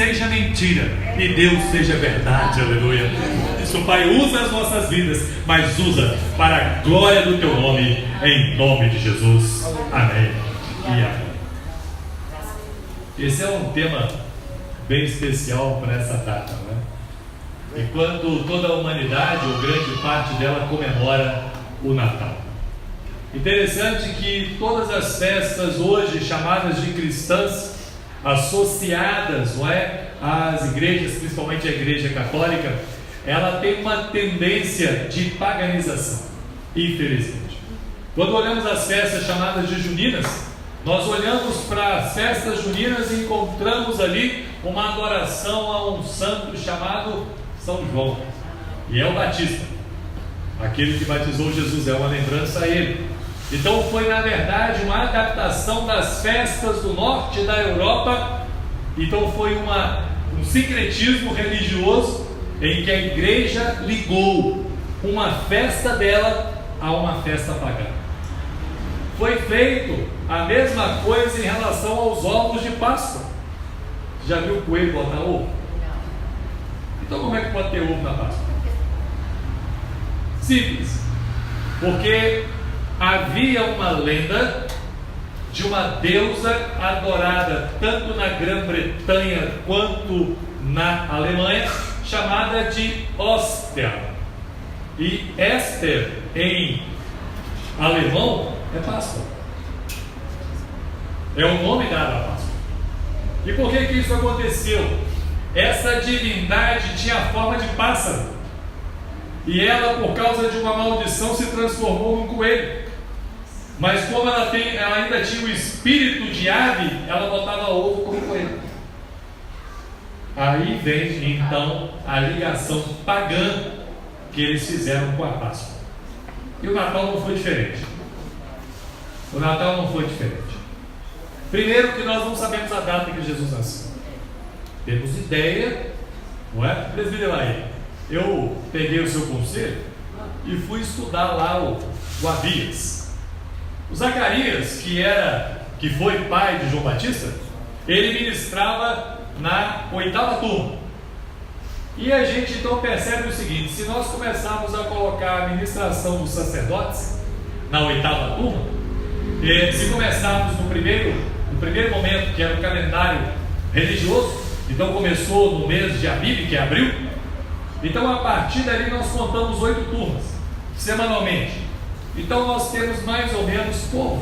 seja mentira e Deus seja verdade, aleluia. Isso, Pai, usa as nossas vidas, mas usa para a glória do Teu nome, em nome de Jesus. Amém e amém. Esse é um tema bem especial para essa data, né? E quando toda a humanidade, ou grande parte dela, comemora o Natal. Interessante que todas as festas hoje chamadas de cristãs, associadas, não é, às igrejas, principalmente a igreja católica, ela tem uma tendência de paganização, infelizmente. Quando olhamos as festas chamadas de juninas, nós olhamos para as festas juninas e encontramos ali uma adoração a um santo chamado São João, e é o Batista, aquele que batizou Jesus, é uma lembrança a ele. Então foi na verdade uma adaptação das festas do norte da Europa. Então foi um sincretismo religioso em que a igreja ligou uma festa dela a uma festa pagã. Foi feito a mesma coisa em relação aos ovos de Páscoa. Já viu o coelho botar ovo? Então como é que pode ter ovo na Páscoa? Simples, porque havia uma lenda de uma deusa adorada tanto na Grã-Bretanha quanto na Alemanha, chamada de Ostia. E Esther em alemão é Páscoa, é o nome dado à Páscoa. E por que isso aconteceu? Essa divindade tinha a forma de pássaro, e ela, por causa de uma maldição, se transformou num coelho. Mas como ela ainda tinha o espírito de ave, ela botava ovo como coelho. Aí vem então a ligação pagã que eles fizeram com a Páscoa. E o Natal não foi diferente. O Natal não foi diferente. Primeiro que nós não sabemos a data que Jesus nasceu. Temos ideia, não é? Presbítero aí, eu peguei o seu conselho e fui estudar lá o Abias. O Zacarias, que foi pai de João Batista, ele ministrava na 8ª turma. E a gente então percebe o seguinte: se nós começarmos a colocar a ministração dos sacerdotes na 8ª turma, se começarmos no primeiro momento, que era o calendário religioso, então começou no mês de Abib, que é abril, então a partir dali nós contamos 8 turmas, semanalmente. Então nós temos mais ou menos por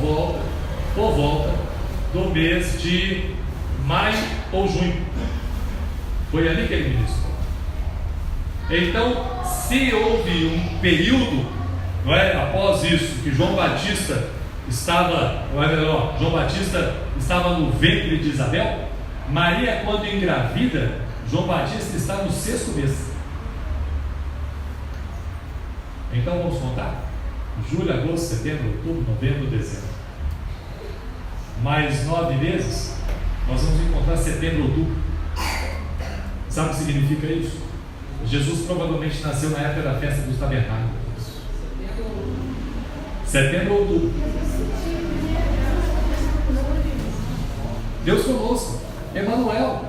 volta do mês de maio ou junho. Foi ali que ele ministrou. Então, se houve um período, não é, após isso, que João Batista estava no ventre de Isabel, Maria, quando engravida, João Batista está no 6º mês. Então vamos contar: julho, agosto, setembro, outubro, novembro, dezembro. Mais 9 meses, nós vamos encontrar setembro, outubro. Sabe o que significa isso? Jesus provavelmente nasceu na época da festa dos tabernáculos. Setembro, outubro. Deus conosco, Emanuel.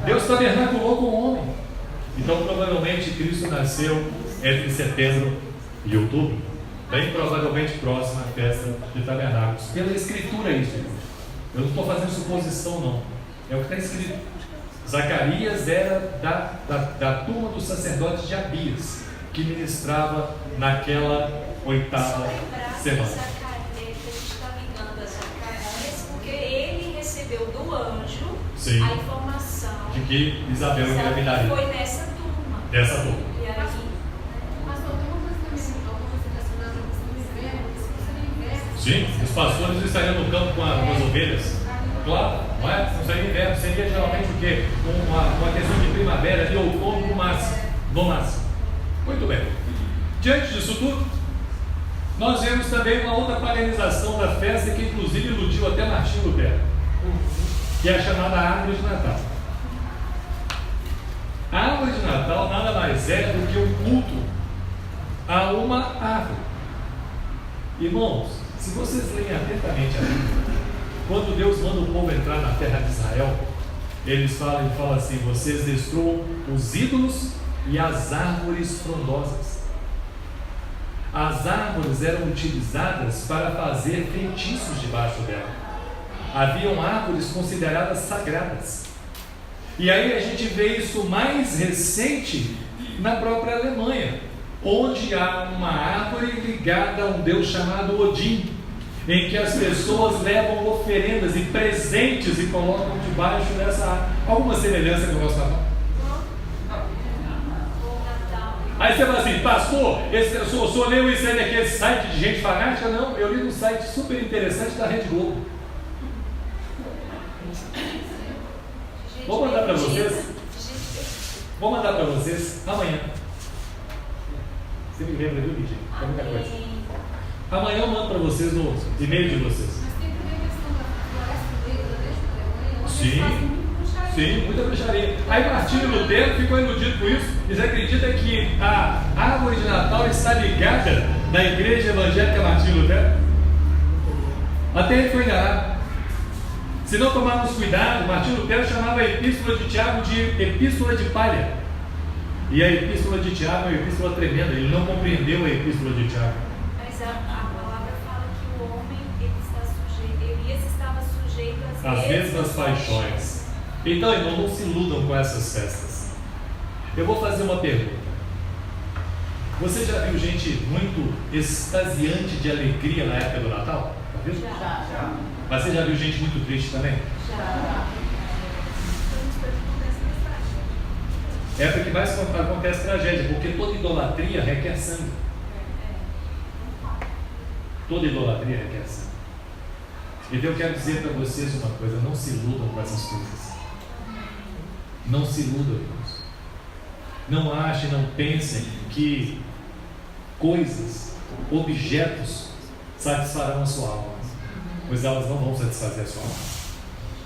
Deus tabernaculou com o homem. Então provavelmente Cristo nasceu entre setembro e outubro, bem provavelmente próximo à festa de tabernáculos. Pela escritura é isso. Eu não estou fazendo suposição não, é o que está escrito. Zacarias era da turma dos sacerdotes de Abias, que ministrava naquela 8ª semana. Zacarias, a gente está ligando a Zacarias porque ele recebeu do anjo, sim, a informação de que Isabel engravidaria. Foi nessa turma. Dessa turma. E aí, sim, os pastores estariam no campo com as ovelhas. Claro, não é? Não seria inverno, seria geralmente o quê? Uma questão de primavera, de outono no máximo. Muito bem. Diante disso tudo, nós vemos também uma outra paganização da festa que inclusive iludiu até Martinho Lutero, que é a chamada árvore de Natal. A árvore de Natal nada mais é do que um culto a uma árvore. Irmãos, se vocês leem atentamente a Bíblia, quando Deus manda o povo entrar na terra de Israel, ele fala assim: vocês destruam os ídolos e as árvores frondosas. As árvores eram utilizadas para fazer feitiços debaixo dela. Haviam árvores consideradas sagradas. E aí a gente vê isso mais recente na própria Alemanha, onde há uma árvore ligada a um deus chamado Odin, em que as pessoas levam oferendas e presentes e colocam debaixo dessa árvore. Alguma semelhança com o nosso Natal? Aí você fala assim: pastor, o senhor leu isso aí naquele site de gente fanática? Não, eu li num site super interessante da Rede Globo. Vou mandar para vocês. Vou mandar para vocês amanhã. Você me lembra, viu, Lídia? Tem muita coisa. Amanhã eu mando para vocês no e-mail de vocês. Mas tem também a questão da floresta negra, Sim. Sim, muita bruxaria. Aí Martinho Lutero ficou iludido com isso. Eles acreditam que a árvore de Natal está ligada na igreja evangélica Martinho Lutero. Até ele foi enganado. Se não tomarmos cuidado, Martinho Lutero chamava a epístola de Tiago de epístola de palha. E a epístola de Tiago é uma epístola tremenda. Ele não compreendeu a epístola de Tiago. Mas a palavra fala que o homem Elias estava sujeito às mesmas paixões. Então, irmão, não se iludam com essas festas. Eu vou fazer uma pergunta. Você já viu gente muito extasiante de alegria na época do Natal? Já viu? Já. Mas você já viu gente muito triste também? Já. É porque mais acontece tragédia, porque toda idolatria requer sangue. Toda idolatria requer sangue. Então eu quero dizer para vocês uma coisa: não se iludam com essas coisas. Não se iludam, irmãos. Não achem, não pensem que coisas, objetos satisfarão a sua alma, pois elas não vão satisfazer a sua alma.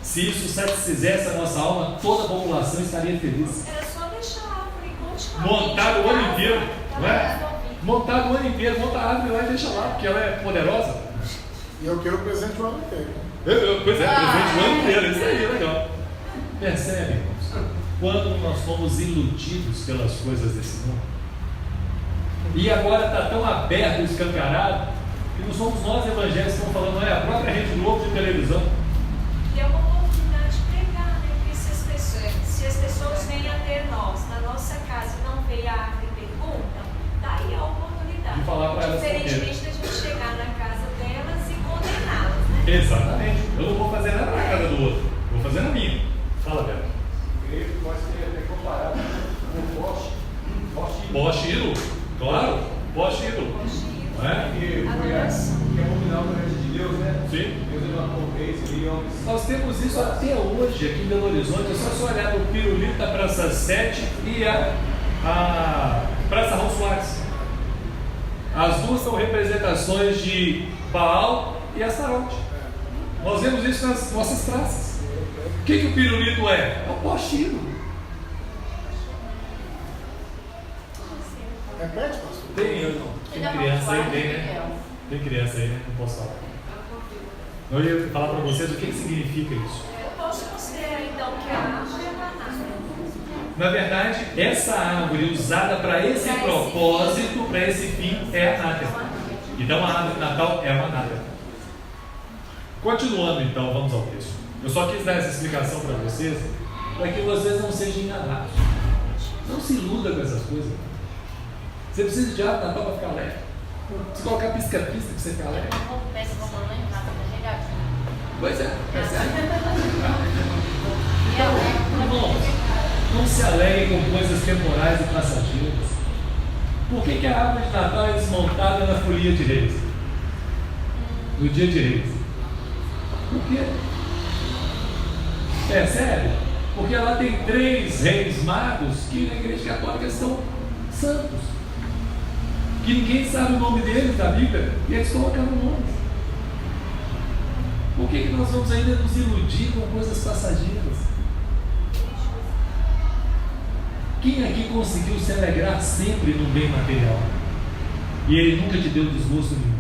Se isso satisfizesse a nossa alma, toda a população estaria feliz. Era só deixar a árvore continuar. Montado o ano inteiro, não é? Montado o ano inteiro, monta a árvore lá e deixa lá, porque ela é poderosa. E eu quero presente o ano inteiro. Pois é, presente o ano inteiro, isso aí é legal. Percebe, irmãos? Quando nós fomos iludidos pelas coisas desse mundo, e agora está tão aberto e escancarado, que não somos nós evangélicos que estamos falando, não é a própria Rede Globo de televisão. E é uma oportunidade de pregar, né? Porque se as pessoas vêm até nós, na nossa casa, e não veem a árvore e perguntam, tá aí a oportunidade. De falar para elas. Diferentemente da gente chegar na casa delas e condená-las, né? Exatamente. Eu não vou fazer nada na casa do outro, vou fazer na minha. Fala, Beto. Ele pode ser até comparado com o Poste ídolo, claro, poste ídolo. Não é? que é abominável perante de Deus, né? Sim. Deus levantou um rei, seria homens. Nós temos isso até hoje aqui em Belo Horizonte. É só você olhar no pirulito da Praça 7 e a Praça Raul Soares. As duas são representações de Baal e Astarote. Nós vemos isso nas nossas praças. O que o pirulito é? É o poste ídolo. Repete, pastor. Tem criança aí, tem, né? Tem criança aí, né? Não posso falar. Eu ia falar para vocês o que significa isso. Eu posso considerar então que a árvore é uma árvore. Na verdade, essa árvore usada para esse propósito, para esse fim, é a anátema. Então a árvore de Natal é uma anátema. Continuando então, vamos ao texto. Eu só quis dar essa explicação para vocês, para que vocês não sejam enganados. Não se iluda com essas coisas. Você precisa de árvore de Natal para ficar alegre. Se colocar pisca-pisca para você ficar alegre. Pois é, irmãos, não se alegre com coisas temporais e passageras. Por que a árvore de Natal é desmontada na folia de Reis? No dia de Reis? Por quê? Percebe? Porque lá tem 3 reis magos que na igreja católica são santos, que ninguém sabe o nome deles da Bíblia, e eles colocam nomes. Por que nós vamos ainda nos iludir com coisas passageiras? Quem aqui conseguiu se alegrar sempre no bem material? E ele nunca te deu desgosto nenhum?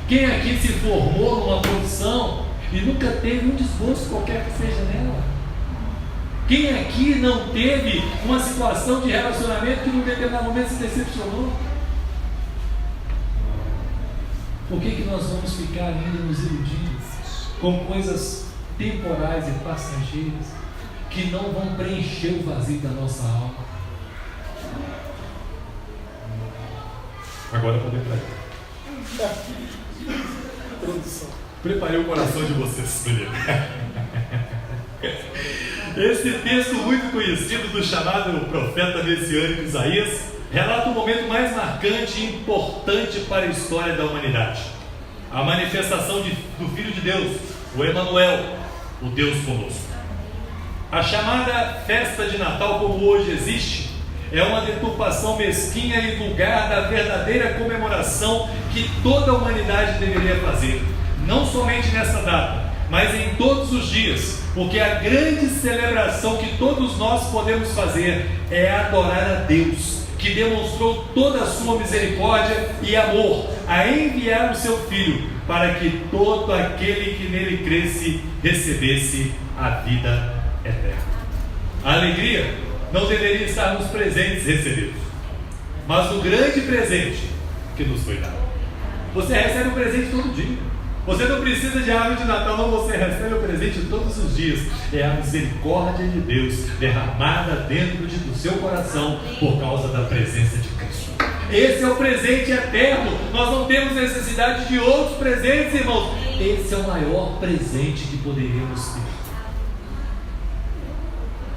Quem aqui se formou numa profissão e nunca teve um desgosto qualquer que seja nela? Quem aqui não teve uma situação de relacionamento que num determinado momento se decepcionou? Por que nós vamos ficar ainda nos iludindo com coisas temporais e passageiras que não vão preencher o vazio da nossa alma? Agora podemos entrar. Preparei o coração de vocês, menino. Esse texto muito conhecido do chamado profeta messiânico Isaías relata o momento mais marcante e importante para a história da humanidade: a manifestação do Filho de Deus, o Emanuel, o Deus conosco. A chamada festa de Natal, como hoje existe, é uma deturpação mesquinha e vulgar da verdadeira comemoração que toda a humanidade deveria fazer, não somente nesta data, mas em todos os dias, porque a grande celebração que todos nós podemos fazer é adorar a Deus, que demonstrou toda a sua misericórdia e amor a enviar o seu Filho, para que todo aquele que nele cresce recebesse a vida eterna. A alegria não deveria estar nos presentes recebidos, mas no grande presente que nos foi dado. Você recebe um presente todo dia. Você não precisa de árvore de Natal, não. Você recebe o presente todos os dias. É a misericórdia de Deus derramada dentro do seu coração por causa da presença de Cristo. Esse é o presente eterno. Nós não temos necessidade de outros presentes, irmãos. Esse é o maior presente que poderíamos ter.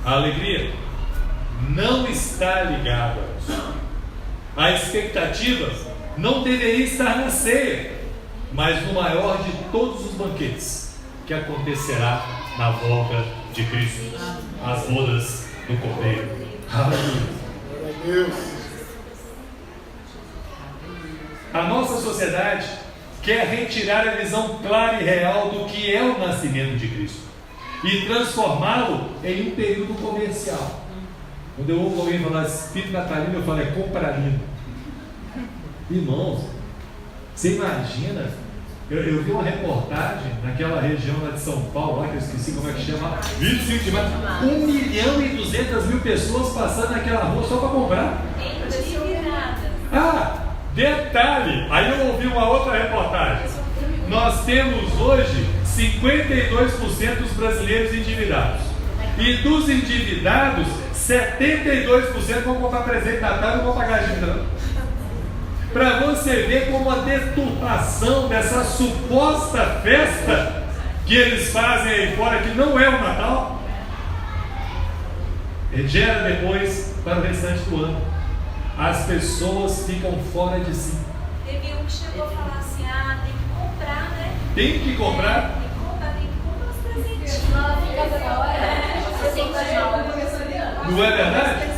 A alegria não está ligada a isso. A expectativa não deveria estar na ceia, mas no maior de todos os banquetes, que acontecerá na volta de Cristo, as bodas do Cordeiro. Aleluia. A nossa sociedade quer retirar a visão clara e real do que é o nascimento de Cristo e transformá-lo em um período comercial. Quando eu ouvo alguém falar espírito natalino, eu falo, é comprarino. Irmãos, você imagina, eu vi uma reportagem naquela região lá de São Paulo, lá que eu esqueci como é que chama, 25 de maio, 1.200.000 pessoas passando naquela rua só para comprar. Ah, detalhe, aí eu ouvi uma outra reportagem. Nós temos hoje 52% dos brasileiros endividados. E dos endividados, 72% vão comprar presente de Natal e não vão pagar a dívida. Para você ver como a deturpação dessa suposta festa que eles fazem aí fora, que não é o Natal, gera depois para o restante do ano. As pessoas ficam fora de si. Teve um que chegou a falar assim, tem que comprar, né? Tem que comprar? Tem que comprar os presentes. Não é verdade?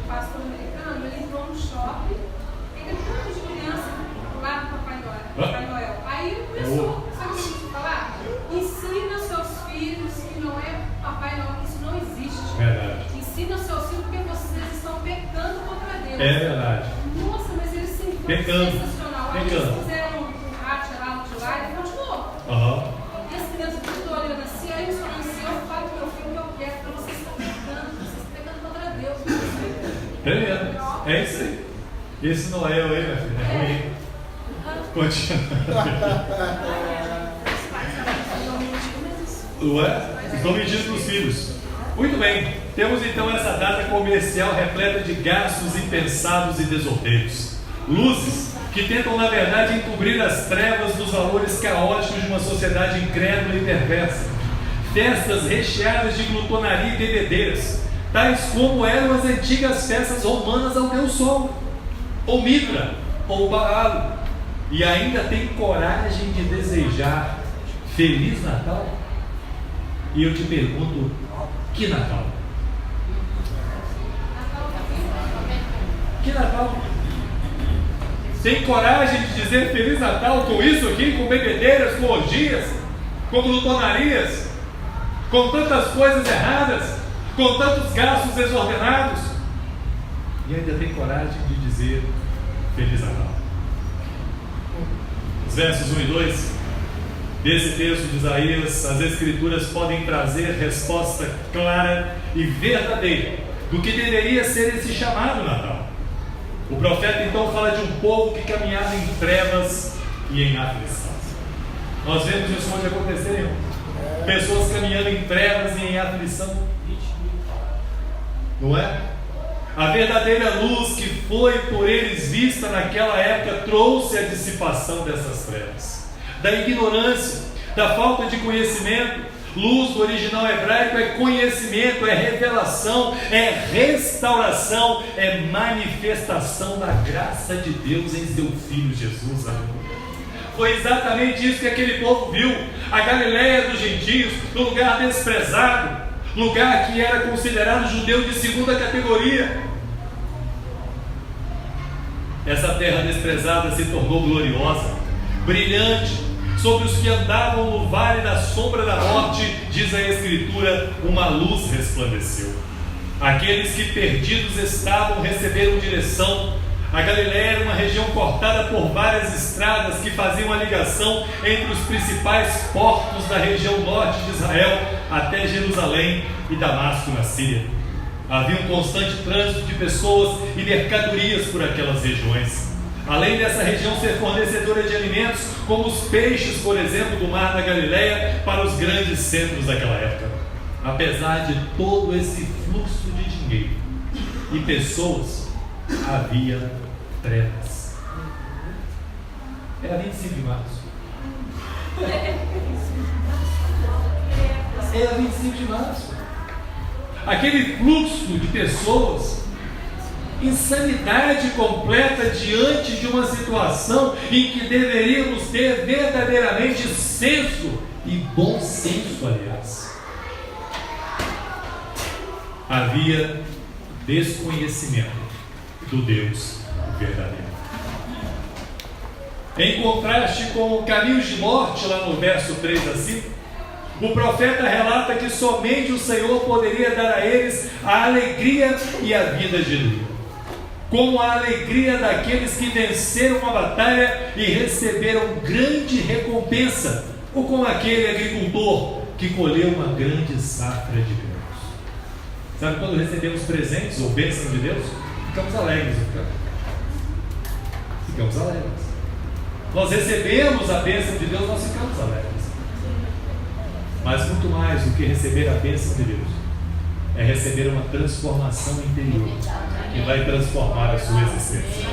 Pastor americano, eles vão no shopping, tem um monte de criança lá do Papai Noel. Aí começou, sabe o que eu falar? Ensina seus filhos que não é Papai Noel, que isso não existe. Verdade. Ensina seus filhos porque vocês estão pecando contra Deus. É verdade. Nossa, mas eles sim, foi Pecando. sensacional. Aí eles fizeram um racha lá no July e continuou. E as crianças tudo olhando assim, aí eles falando assim, eu falo pro meu filho que eu quero, porque vocês estão pecando contra Deus. Tremendo. É isso aí. Esse Noel aí, minha filha, é ruim. Continua. Ué? Estão mentindo para os filhos. Muito bem. Temos então essa data comercial repleta de gastos impensados e desordeiros. Luzes que tentam, na verdade, encobrir as trevas dos valores caóticos de uma sociedade incrédula e perversa. Festas recheadas de glutonaria e bebedeiras, tais como eram as antigas festas romanas ao Deus Sol, ou Mitra, ou Baal, e ainda tem coragem de desejar Feliz Natal? E eu te pergunto, que Natal? Que Natal? Tem coragem de dizer Feliz Natal com isso aqui, com bebedeiras, com orgias, com glutonarias, com tantas coisas erradas, com tantos gastos desordenados, e ainda tem coragem de dizer Feliz Natal? Os versos 1 e 2 desse texto de Isaías, as Escrituras podem trazer resposta clara e verdadeira do que deveria ser esse chamado Natal. O profeta então fala de um povo que caminhava em trevas e em aflição. Nós vemos isso pode acontecer, irmão. Pessoas caminhando em trevas e em aflição. Não é? A verdadeira luz que foi por eles vista naquela época trouxe a dissipação dessas trevas, da ignorância, da falta de conhecimento. Luz do original hebraico é conhecimento, é revelação, é restauração, é manifestação da graça de Deus em seu Filho Jesus. Foi exatamente isso que aquele povo viu. A Galileia dos gentios, no lugar desprezado, lugar que era considerado judeu de segunda categoria. Essa terra desprezada se tornou gloriosa, brilhante. Sobre os que andavam no vale da sombra da morte, diz a Escritura, uma luz resplandeceu. Aqueles que perdidos estavam receberam direção. A Galileia era uma região cortada por várias estradas que faziam a ligação entre os principais portos da região norte de Israel até Jerusalém e Damasco na Síria. Havia um constante trânsito de pessoas e mercadorias por aquelas regiões. Além dessa região ser fornecedora de alimentos, como os peixes, por exemplo, do mar da Galileia, para os grandes centros daquela época. Apesar de todo esse fluxo de dinheiro e pessoas, havia trevas. Era 25 de março. Era 25 de março. Aquele fluxo de pessoas, insanidade completa diante de uma situação em que deveríamos ter verdadeiramente senso e bom senso, aliás. Havia desconhecimento do Deus verdadeiro. Em contraste com caminhos de morte, lá no verso 3 a 5, o profeta relata que somente o Senhor poderia dar a eles a alegria e a vida genuína, como a alegria daqueles que venceram a batalha e receberam grande recompensa, ou como aquele agricultor que colheu uma grande safra de grãos. Sabe quando recebemos presentes ou bênçãos de Deus? Ficamos alegres. Ficamos alegres. Nós recebemos a bênção de Deus, nós ficamos alegres. Mas muito mais do que receber a bênção de Deus, é receber uma transformação interior que vai transformar a sua existência.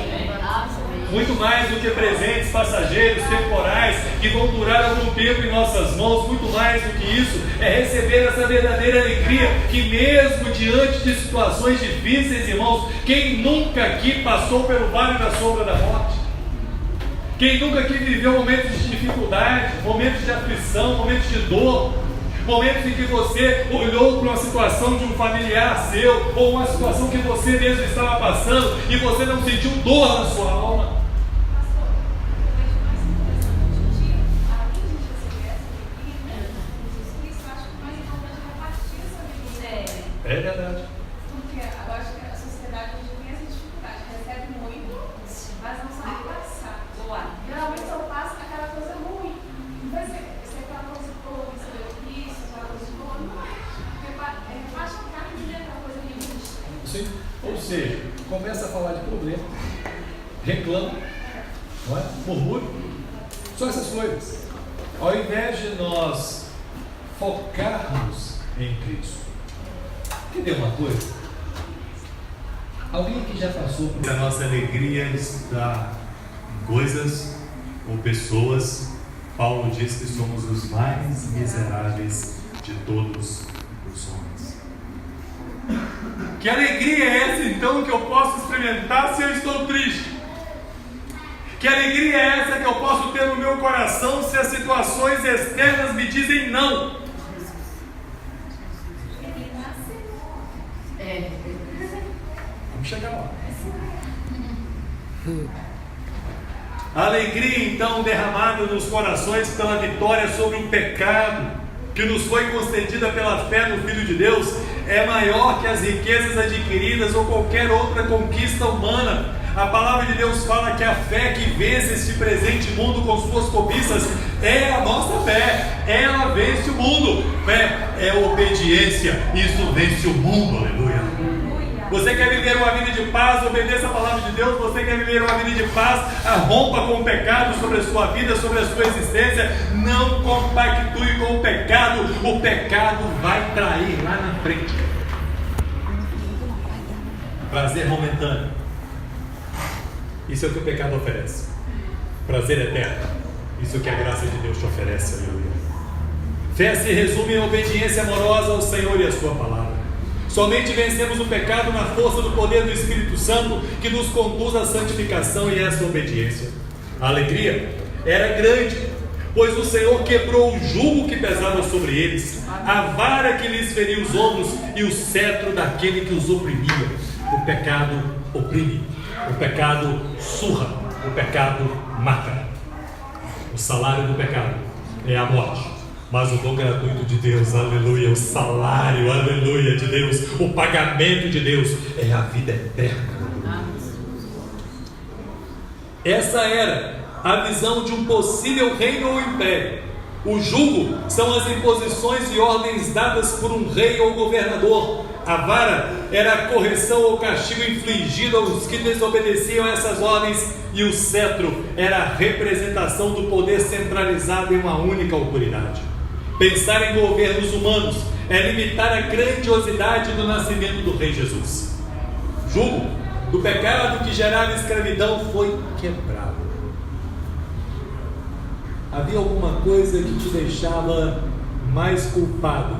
Muito mais do que presentes passageiros, temporais, que vão durar algum tempo em nossas mãos, muito mais do que isso, é receber essa verdadeira alegria, que mesmo diante de situações difíceis, irmãos, quem nunca aqui passou pelo vale da sombra da morte? Quem nunca aqui viveu momentos de dificuldade, momentos de aflição, momentos de dor, momentos em que você olhou para uma situação de um familiar seu, ou uma situação que você mesmo estava passando, e você não sentiu dor na sua alma? É verdade. Porque eu acho que a sociedade hoje tem essa dificuldade, recebe muito, mas não sabe passar. Geralmente só passa aquela coisa ruim. Não vai ser aquela coisa boa, isso, aquela coisa boa, não é. Porque baixa a cara e aquela coisa ruim. Sim. Ou seja, começa a falar de problema, reclama, não é? Murmúrio, só essas coisas. Ao invés de nós focarmos em Cristo. Entendeu uma coisa? Alguém que já passou por a nossa alegria está em coisas ou pessoas, Paulo diz que somos os mais miseráveis de todos os homens. Que alegria é essa então que eu posso experimentar se eu estou triste? Que alegria é essa que eu posso ter no meu coração se as situações externas me dizem não? Vamos chegar lá. A alegria então derramada nos corações pela vitória sobre o pecado que nos foi concedida pela fé no Filho de Deus é maior que as riquezas adquiridas ou qualquer outra conquista humana. A palavra de Deus fala que a fé que vence este presente mundo com suas cobiças é a nossa fé. Ela vence o mundo. Fé é obediência. Isso vence o mundo. Aleluia. Você quer viver uma vida de paz? Obedeça a palavra de Deus. Você quer viver uma vida de paz? Rompa com o pecado sobre a sua vida, sobre a sua existência. Não compactue com o pecado. O pecado vai trair lá na frente. Prazer momentâneo. Isso é o que o pecado oferece. Prazer eterno. Isso é o que a graça de Deus te oferece. Aleluia. Fé se resume em obediência amorosa ao Senhor e à sua palavra. Somente vencemos o pecado na força do poder do Espírito Santo, que nos conduz à santificação e a essa obediência. A alegria era grande, pois o Senhor quebrou o jugo que pesava sobre eles, a vara que lhes feria os ombros e o cetro daquele que os oprimia. O pecado oprime, o pecado surra, o pecado mata. O salário do pecado é a morte. Mas o dom gratuito de Deus, aleluia, o salário, aleluia, de Deus, o pagamento de Deus é a vida eterna. Essa era a visão de um possível reino ou império. O jugo são as imposições e ordens dadas por um rei ou governador. A vara era a correção ou castigo infligido aos que desobedeciam a essas ordens, e o cetro era a representação do poder centralizado em uma única autoridade. Pensar em governos humanos é limitar a grandiosidade do nascimento do Rei Jesus. O jugo do pecado que gerava escravidão foi quebrado. Havia alguma coisa que te deixava mais culpado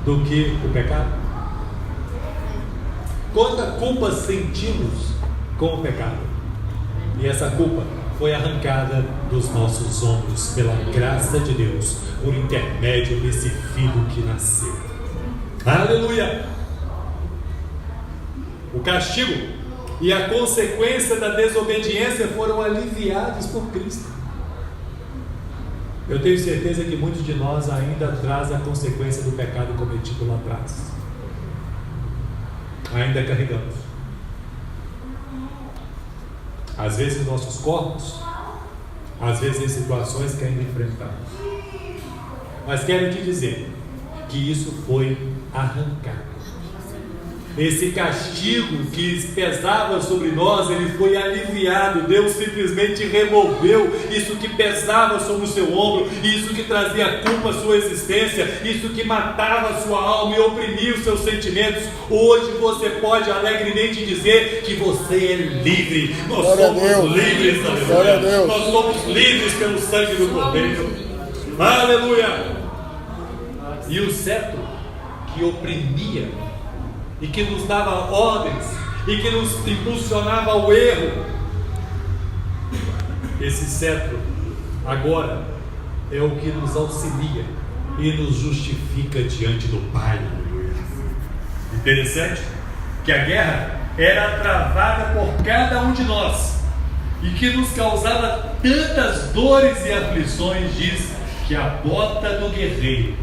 do que o pecado? Quanta culpa sentimos com o pecado? E essa culpa foi arrancada dos nossos ombros pela graça de Deus, por intermédio desse filho que nasceu. Aleluia! O castigo e a consequência da desobediência foram aliviados por Cristo. Eu tenho certeza que muitos de nós ainda traz a consequência do pecado cometido lá atrás. Ainda carregamos. Às vezes em nossos corpos, às vezes em situações que ainda enfrentamos. Mas quero te dizer que isso foi arrancado. Esse castigo que pesava sobre nós, ele foi aliviado. Deus simplesmente removeu isso que pesava sobre o seu ombro, isso que trazia culpa à sua existência, isso que matava a sua alma e oprimia os seus sentimentos. Hoje você pode alegremente dizer que você é livre. Nós somos livres, aleluia. Nós somos livres pelo sangue do Cordeiro. Aleluia. E o cetro que oprimia e que nos dava ordens e que nos impulsionava ao erro, esse cetro agora é o que nos auxilia e nos justifica diante do Pai. Interessante que a guerra era travada por cada um de nós e que nos causava tantas dores e aflições. Diz que a bota do guerreiro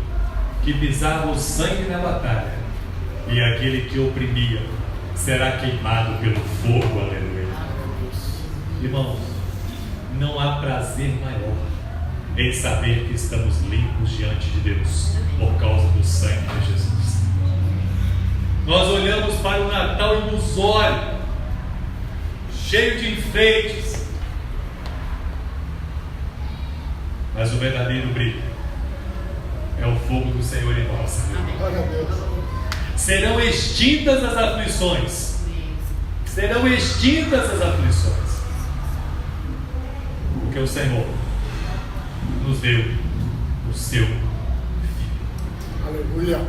que pisava o sangue na batalha e aquele que oprimia será queimado pelo fogo. Aleluia. Irmãos, não há prazer maior em saber que estamos limpos diante de Deus por causa do sangue de Jesus. Nós olhamos para o Natal ilusório, cheio de enfeites, mas o verdadeiro brilho é o fogo do Senhor em nós. Serão extintas as aflições. Serão extintas as aflições. Porque o Senhor nos deu o seu Filho. Aleluia.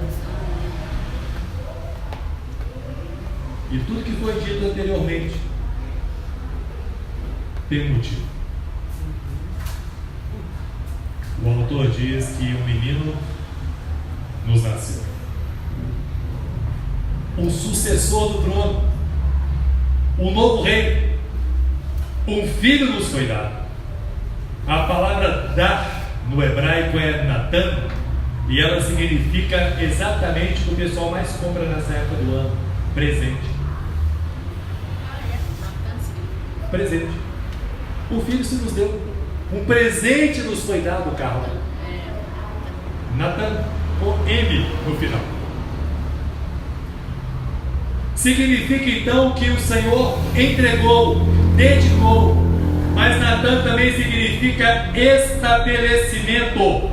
E tudo que foi dito anteriormente tem um motivo. O autor diz que um menino nos nasceu, um sucessor do trono, um novo rei, um filho nos foi dado. A palavra dar no hebraico é Natan, e ela significa exatamente o que o pessoal mais compra nessa época do ano: presente. Presente. O filho se nos deu. Um presente nos foi dado, Carla. Natan, com M no final. Significa então que o Senhor entregou, dedicou, mas Natan também significa estabelecimento.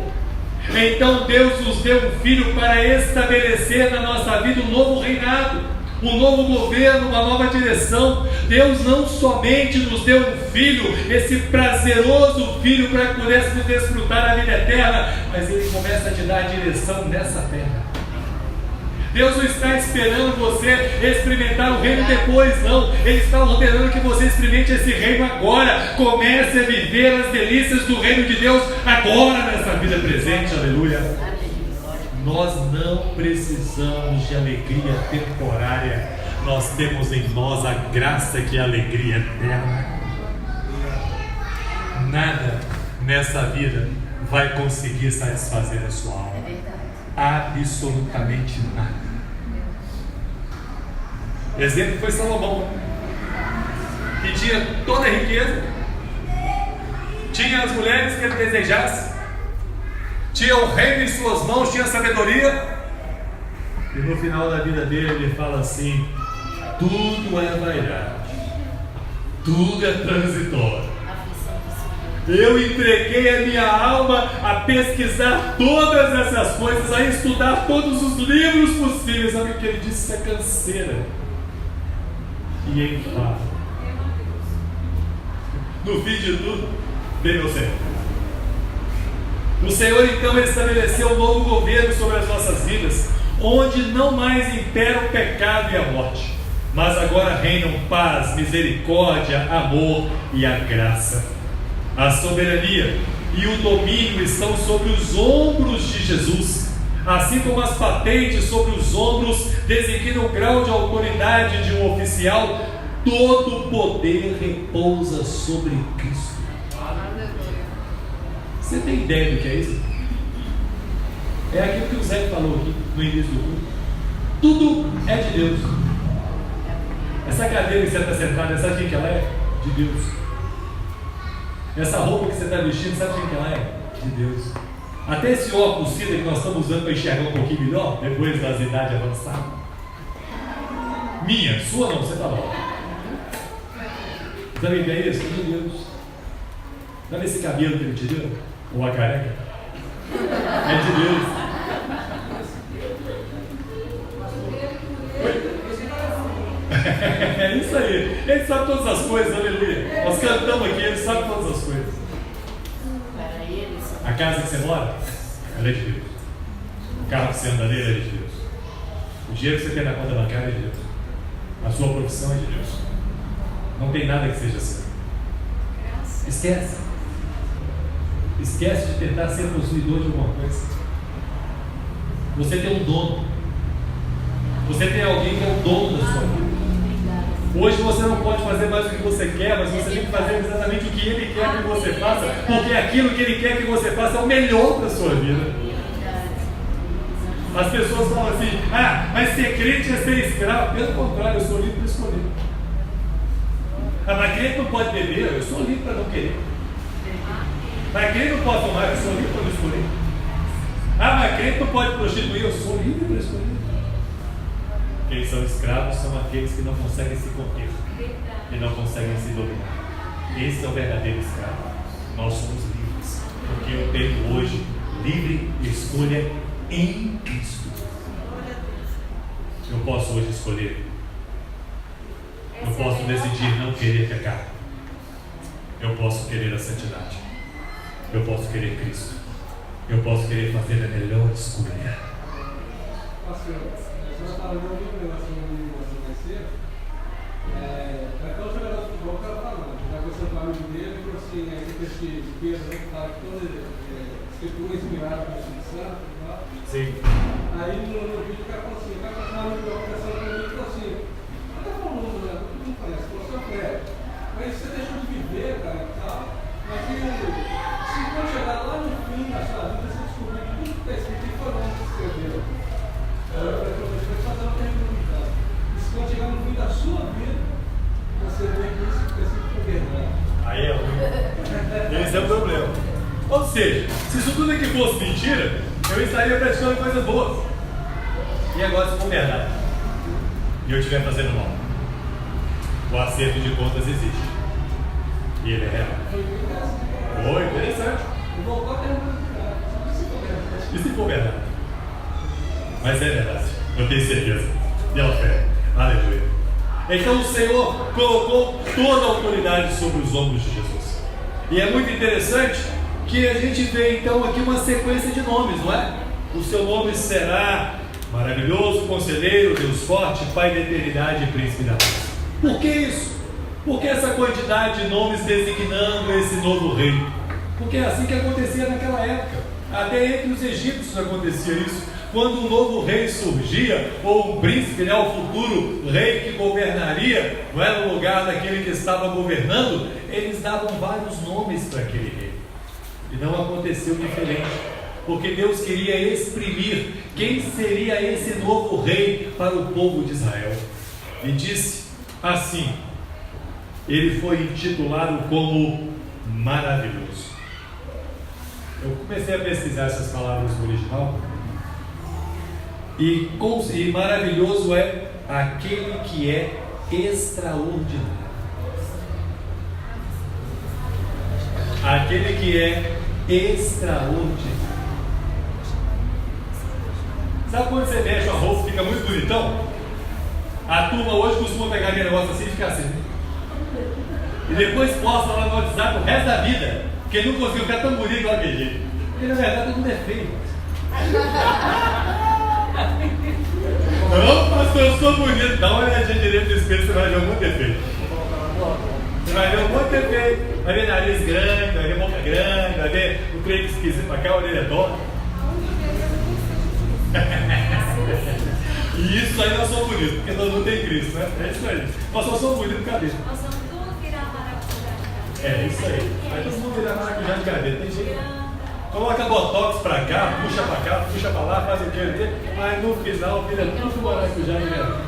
Então Deus nos deu um filho para estabelecer na nossa vida um novo reinado, um novo governo, uma nova direção. Deus não somente nos deu um filho, esse prazeroso filho para que pudéssemos desfrutar da vida eterna, mas Ele começa a te dar a direção nessa terra. Deus não está esperando você experimentar o reino depois, não. Ele está ordenando que você experimente esse reino agora. Comece a viver as delícias do reino de Deus agora nessa vida presente, aleluia. Nós não precisamos de alegria temporária. Nós temos em nós a graça que é a alegria eterna. Nada nessa vida vai conseguir satisfazer a sua alma. Absolutamente nada. Exemplo foi Salomão, que tinha toda a riqueza, tinha as mulheres que ele desejasse, tinha o reino em suas mãos, tinha sabedoria, e no final da vida dele ele fala assim: tudo é vaidade, tudo é transitório. Eu entreguei a minha alma a pesquisar todas essas coisas, a estudar todos os livros possíveis. Sabe o que ele disse? Isso é canseira e enfado. No fim de tudo, vem meu Senhor. O Senhor então ele estabeleceu um novo governo sobre as nossas vidas, onde não mais impera o pecado e a morte, mas agora reinam paz, misericórdia, amor e a graça. A soberania e o domínio estão sobre os ombros de Jesus, assim como as patentes sobre os ombros designam o grau de autoridade de um oficial. Todo o poder repousa sobre Cristo. Você tem ideia do que é isso? É aquilo que o Zé falou aqui no início do culto. Tudo é de Deus. Essa cadeira que você está sentada, sabe quem que ela é? De Deus. Essa roupa que você está vestindo, sabe quem que ela é? De Deus. Até esse óculos cida que nós estamos usando para enxergar um pouquinho melhor, depois das idades avançadas. Minha, sua não, você está lá. Sabe o que é isso? É de Deus. Sabe esse cabelo que ele te deu? Ou a careca? É de Deus. É isso aí. Ele sabe todas as coisas, aleluia. Nós cantamos aqui, ele sabe todas as coisas. A casa que você mora, ela é de Deus. O carro que você anda nele é de Deus. O dinheiro que você tem na conta bancária é de Deus. A sua profissão é de Deus. Não tem nada que seja seu. Esquece. Esquece de tentar ser possuidor de alguma coisa. Você tem um dono. Você tem alguém que é o dono da sua vida. Hoje você não pode fazer mais o que você quer, mas você tem que fazer exatamente o que Ele quer que você faça, porque aquilo que Ele quer que você faça é o melhor para a sua vida. As pessoas falam assim: ah, mas ser crente é ser escravo. Pelo contrário, eu sou livre para escolher. Ah, mas crente não pode beber, eu sou livre para não querer. Mas crente não pode tomar, eu sou livre para não escolher. Ah, mas crente não pode prostituir, eu sou livre para escolher. Quem são escravos são aqueles que não conseguem se conter e não conseguem se dominar. Esse é o verdadeiro escravo. Nós somos livres, porque eu tenho hoje livre escolha em Cristo. Eu posso hoje escolher. Eu posso decidir não querer pecar. Eu posso querer a santidade. Eu posso querer Cristo. Eu posso querer fazer a melhor escolha. Nós falamos de um negócio mais cedo. Até o jogador de futebol estava falando, já conheceu o amigo dele e falou assim: esse Pedro que estava todo escritura inspirado pelo Espírito Santo. Sim. Aí no vídeo o cara falou assim: o cara estava no jogo pensando comigo e falou assim: até falando, né? Todo mundo conhece, falou assim: Fred, mas você deixou de viver, cara, e tal. Mas se quando chegar lá no fim da sua vida, você descobrir que tudo que está escrito e foi onde você escreveu. Quando chegar no fim da sua vida, você vê que isso é verdade. Aí é ruim. Esse é o problema. mentira, eu estaria praticando coisas boas. E agora, se for verdade, e eu estiver fazendo mal, o acerto de contas existe. E ele é real. Foi interessante. E se for verdade? Mas é verdade, eu tenho certeza. Pela fé. Aleluia. Então o Senhor colocou toda a autoridade sobre os ombros de Jesus. E é muito interessante que a gente vê então aqui uma sequência de nomes, não é? O seu nome será Maravilhoso, Conselheiro, Deus Forte, Pai da Eternidade e Príncipe da Paz. Por que isso? Por que essa quantidade de nomes designando esse novo rei? Porque é assim que acontecia naquela época. Até entre os egípcios acontecia isso. Quando um novo rei surgia, ou um príncipe, né, o futuro rei que governaria, não era no lugar daquele que estava governando, eles davam vários nomes para aquele rei. E não aconteceu diferente, porque Deus queria exprimir quem seria esse novo rei para o povo de Israel. E disse assim: ele foi intitulado como Maravilhoso. Eu comecei a pesquisar essas palavras no original, e maravilhoso é aquele que é extraordinário. Aquele que é extraordinário. Sabe quando você mexe a roupa, fica muito bonitão? A turma hoje costuma pegar aquele negócio assim e ficar assim. E depois posta lá no WhatsApp o resto da vida, porque ele não conseguiu ficar tão bonito igual aquele jeito. Porque na verdade todo mundo é feio. Não, pastor, eu sou bonito. Dá uma olhadinha direito no espelho, você vai ver um monte de defeito. Você vai ver um monte de defeito. Vai ver nariz grande, vai ver boca grande, vai ver o treino esquisito pra cá, a orelha torta. E isso aí nós somos bonitos, porque nós não tem Cristo, né? É isso aí. Nós só somos bonitos de cabelo. Nós vamos tudo virar maracujá de cabelo. É isso aí. Aí nós vamos virar maracujá de cabelo, tem jeito. Coloca botox pra cá, puxa pra lá, faz o que ali, mas no final vira tudo maracujá de cabelo.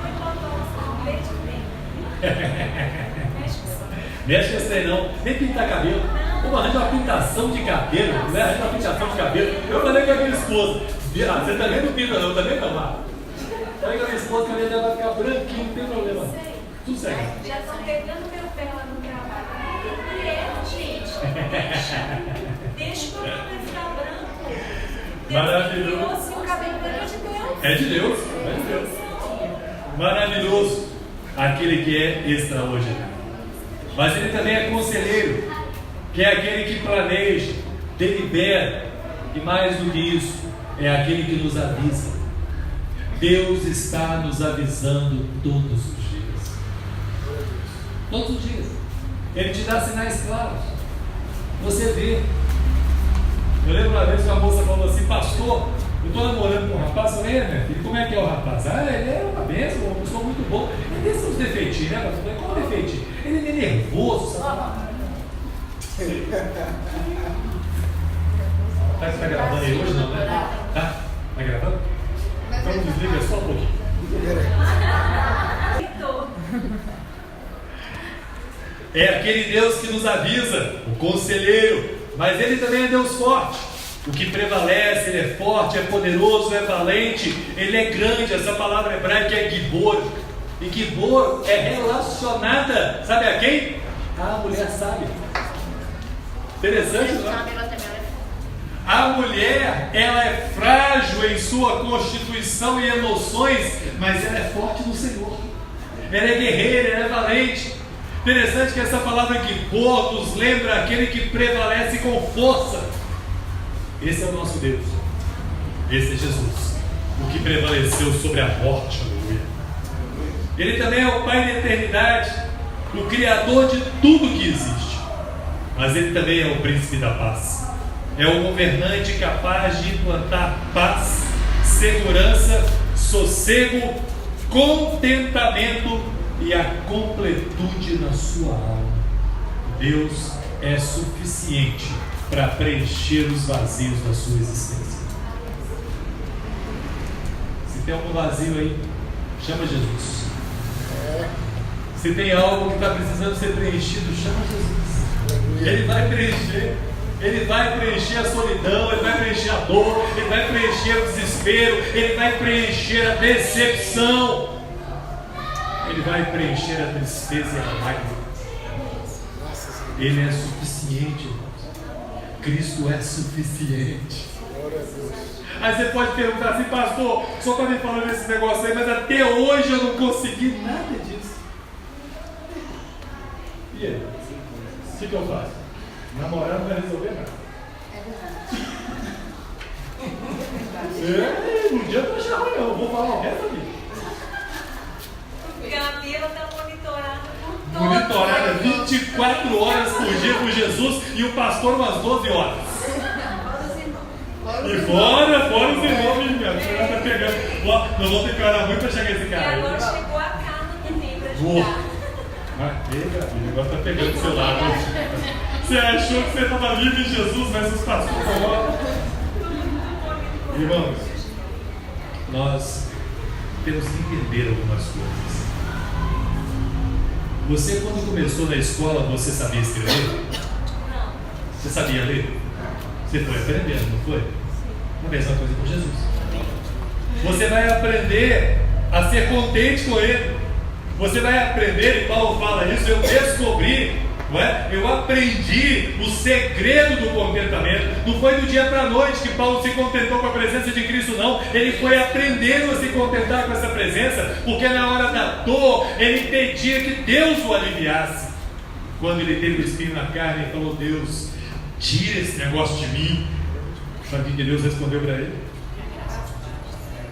Mexe com esse trem não, nem pintar cabelo. Vamos arranjar uma pintação de cabelo, né? Arranja uma pintação de cabelo. Eu falei com a minha esposa: ah, você também não pinta, não, também não, Marco. Falei com a minha esposa que a minha dela vai ficar branquinho, não tem problema. Tudo certo. Já estão pegando meu pé lá no trabalho. E é, gente. Deixa o meu cabelo ficar branco. Maravilhoso. Assim, o cabelo é de Deus. É de Deus, é de Deus. Maravilhoso, aquele que é extraordinário. Mas ele também é conselheiro, que é aquele que planeja, delibera, e mais do que isso, é aquele que nos avisa. Deus está nos avisando todos os dias. Todos os dias. Ele te dá sinais claros. Você vê. Eu lembro uma vez que a moça falou assim: pastor, eu estou namorando com um rapaz. Eu falei: minha filha, como é que é o rapaz? Ah, ele é uma bênção, uma pessoa muito boa. Ele tem seus defeitinhos, né, pastor? Qual o defeitinho? Ele é nervoso, sabe? Tá gravando aí hoje, não, né? Tá gravando? Então desliga só um pouquinho. É aquele Deus que nos avisa, o conselheiro, mas ele também é Deus forte. O que prevalece, ele é forte, é poderoso, é valente, ele é grande. Essa palavra hebraica é Gibor. E Gibor é relacionada, sabe a quem? A mulher sábia. Interessante, não é? A mulher, ela é frágil em sua constituição e emoções, mas ela é forte no Senhor. Ela é guerreira, ela é valente. Interessante que essa palavra Gibor nos lembra aquele que prevalece com força. Esse é o nosso Deus. Esse é Jesus, o que prevaleceu sobre a morte. Aleluia. Ele também é o Pai da eternidade, o Criador de tudo que existe. Mas ele também é o Príncipe da paz. É o governante capaz de implantar paz, segurança, sossego, contentamento e a completude na sua alma. Deus é suficiente para preencher os vazios da sua existência. Se tem algum vazio aí, chama Jesus. Se tem algo que está precisando ser preenchido, chama Jesus. Ele vai preencher. Ele vai preencher a solidão, Ele vai preencher a dor, Ele vai preencher o desespero, Ele vai preencher a decepção, Ele vai preencher a tristeza e a lágrima. Ele é suficiente, irmãos. Cristo é suficiente. Aí você pode perguntar assim, pastor, só está me falando esse negócio aí, mas até hoje eu não consegui nada disso. E aí? O que eu faço? Namorar não vai resolver nada. Um dia eu vou achar ruim, eu vou falar o resto da vida. Camila está monitorada por todo. Monitorada 24 horas por dia por Jesus e o pastor umas 12 horas. E fora os irmãos, menina. Você está pegando. Nós vamos ter que orar muito para chegar esse E cara. agora chegou a Carla também para ajudar. O negócio está pegando do seu lado. Você achou que você estava livre em Jesus, mas os pastores agora. Irmãos, nós temos que entender algumas coisas. Você, quando começou na escola, você sabia escrever? Não. Você sabia ler? Você foi aprendendo, não foi? A mesma coisa com Jesus. Você vai aprender a ser contente com Ele. Você vai aprender, e Paulo fala isso, eu descobri, não é? Eu aprendi o segredo do contentamento. Não foi do dia para a noite que Paulo se contentou com a presença de Cristo, não. Ele foi aprendendo a se contentar com essa presença, porque na hora da dor, ele pedia que Deus o aliviasse. Quando ele teve o espinho na carne, ele falou, Deus, tira esse negócio de mim. Sabe o que Deus respondeu para ele?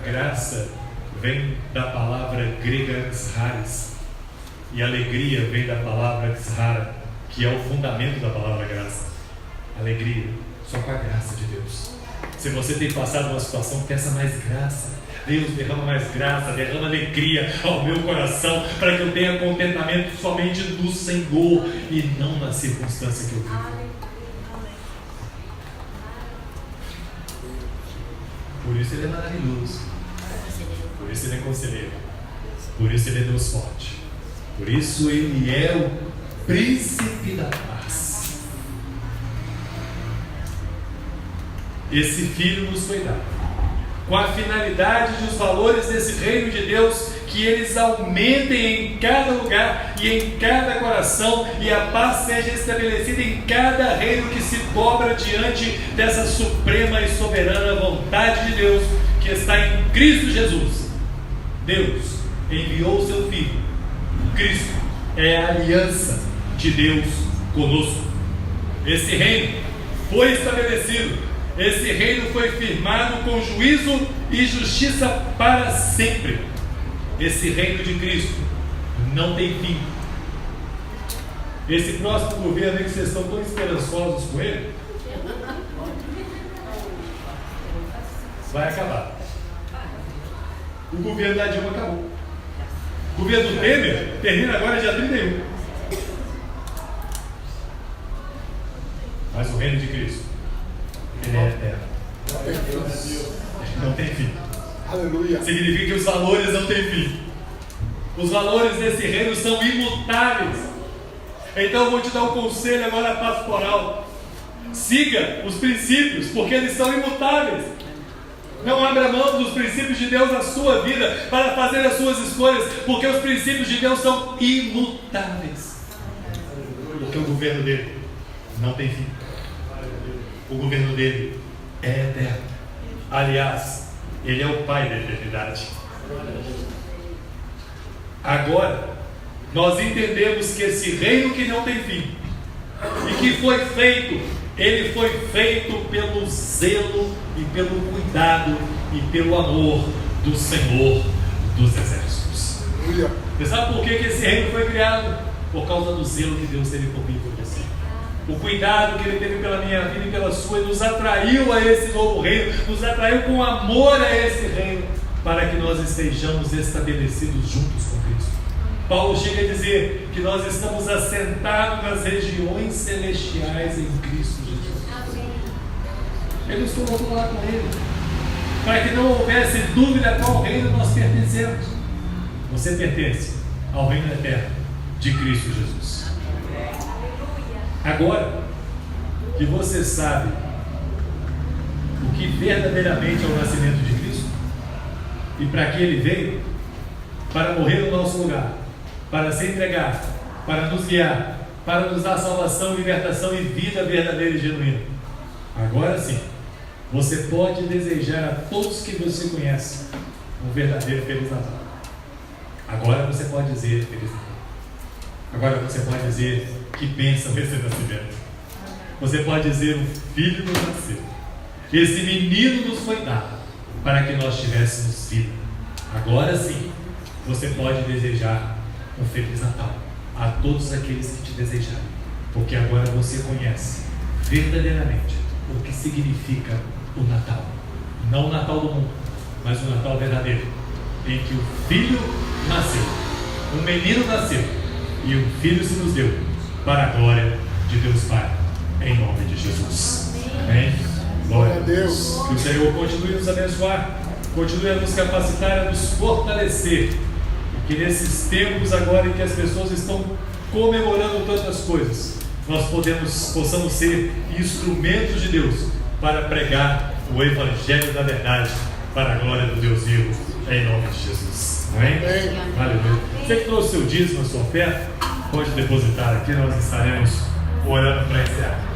Graça vem da palavra grega kscharis, e alegria vem da palavra kshara, que é o fundamento da palavra graça. Alegria, só com a graça de Deus. Se você tem passado uma situação, peça mais graça. Deus, derrama mais graça, derrama alegria ao meu coração, para que eu tenha contentamento somente no Senhor e não na circunstância que eu vivo. Por isso Ele é maravilhoso. Por isso Ele é conselheiro. Por isso Ele é Deus forte. Por isso Ele é o príncipe da paz. Esse Filho nos foi dado com a finalidade de os valores desse reino de Deus, que eles aumentem em cada lugar e em cada coração, e a paz seja estabelecida em cada reino que se dobra diante dessa suprema e soberana vontade de Deus, que está em Cristo Jesus. Deus enviou o seu Filho. Cristo é a aliança de Deus conosco. Esse reino foi estabelecido. Esse reino foi firmado com juízo e justiça para sempre. Esse reino de Cristo não tem fim. Esse próximo governo aí que vocês estão tão esperançosos com ele, vai acabar. O governo da Dilma acabou. O governo do Temer termina agora dia 31. Mas o reino de Cristo, ele é eterno. Não tem fim. Aleluia. Significa que os valores não têm fim. Os valores desse reino são imutáveis. Então eu vou te dar um conselho agora pastoral. Siga os princípios, porque eles são imutáveis. Não abra mão dos princípios de Deus na sua vida para fazer as suas escolhas, porque os princípios de Deus são imutáveis. Porque o governo dele não tem fim. O governo dele é eterno. Aliás, Ele é o Pai da eternidade. Agora, nós entendemos que esse reino que não tem fim, e que foi feito, ele foi feito pelo zelo e pelo cuidado e pelo amor do Senhor dos Exércitos. Você sabe por que esse reino foi criado? Por causa do zelo que Deus teve por mim e por você. O cuidado que Ele teve pela minha vida e pela sua, e nos atraiu a esse novo reino, nos atraiu com amor a esse reino, para que nós estejamos estabelecidos juntos com Cristo. Paulo chega a dizer que nós estamos assentados nas regiões celestiais em Cristo Jesus. Ele nos colocou lá com Ele, para que não houvesse dúvida a qual reino nós pertencemos. Você pertence ao reino eterno de Cristo Jesus. Agora, que você sabe o que verdadeiramente é o nascimento de Cristo e para que Ele veio? Para morrer no nosso lugar, para se entregar, para nos guiar, para nos dar salvação, libertação e vida verdadeira e genuína. Agora sim, você pode desejar a todos que você conhece um verdadeiro Feliz Natal. Agora você pode dizer Feliz Natal. Agora você pode dizer que bênção esse nascimento. Você pode dizer: um filho nos nasceu, esse menino nos foi dado para que nós tivéssemos vida. Agora sim, você pode desejar um Feliz Natal a todos aqueles que te desejarem, porque agora você conhece verdadeiramente o que significa o Natal. Não o Natal do mundo, mas o Natal verdadeiro, em que o Filho nasceu, um menino nasceu e um Filho se nos deu, para a glória de Deus Pai, em nome de Jesus. Amém? Glória a Deus. Que o Senhor continue a nos abençoar, continue a nos capacitar, a nos fortalecer, e que nesses tempos agora em que as pessoas estão comemorando tantas coisas, nós possamos ser instrumentos de Deus para pregar o Evangelho da verdade para a glória do Deus vivo, em nome de Jesus. Amém? Aleluia. Você que trouxe seu dízimo, a sua oferta, pode depositar aqui, nós estaremos orando para encerrar.